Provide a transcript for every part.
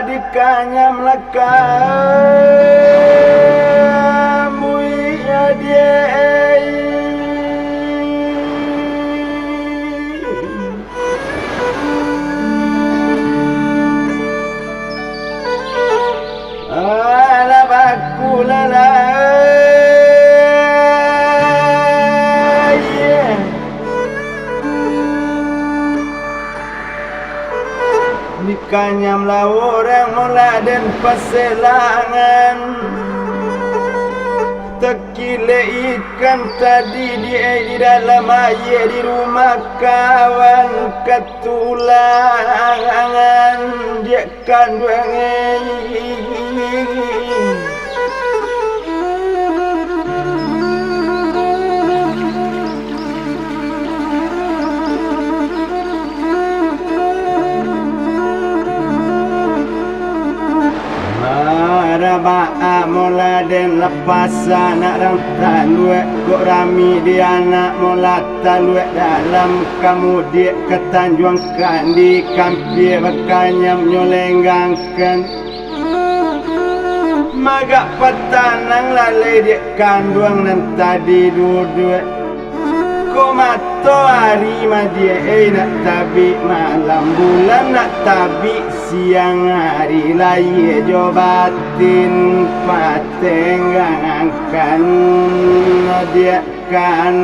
Dikanya melakam buia dia alah baku lalai Dikanyam lah orang mula dan paselangan Tekile ikan tadi di dalam air di rumah kawan Ketulangan dia kandungan Ba'a mula den lepas anak ranta luek Kok rami di anak mula taluek dalam kamu dia ketanjuangkan di kampir berkanyam nyolenggangkan Magak petanang lalai dia kanduang nan tadi duduk Ko mato hari ma dia nak tabi malam bulan nak tabi siang hari lai jo batin patengangkan dia kan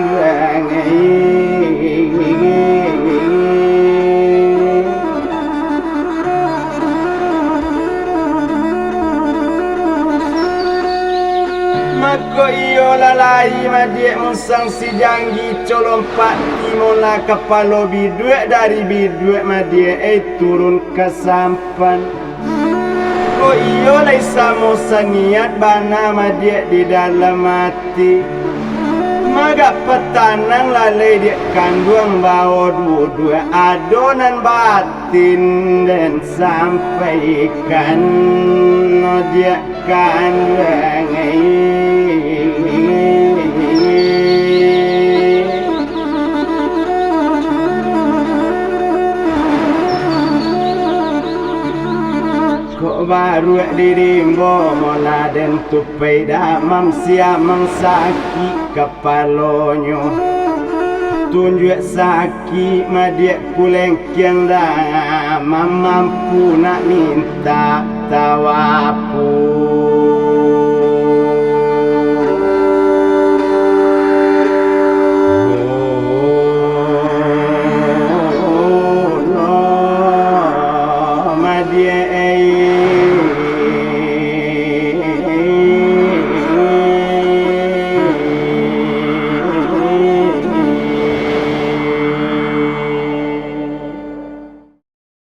Mako iyo lalai madik musang si janggi colompat timola kepala biduet dari biduet madik turun ke sampan Ko iyo lai samosa niat bana madik di dalam hati Magak petanang lalai dia kandung bawa dua-dua adonan batin dan sampaikan dia kandung Kok baru dirimbo mola den tupai damam siamang sakit kepalonyo tunjuk sakit madiak kuleng kiang dah mampu nak minta tawapu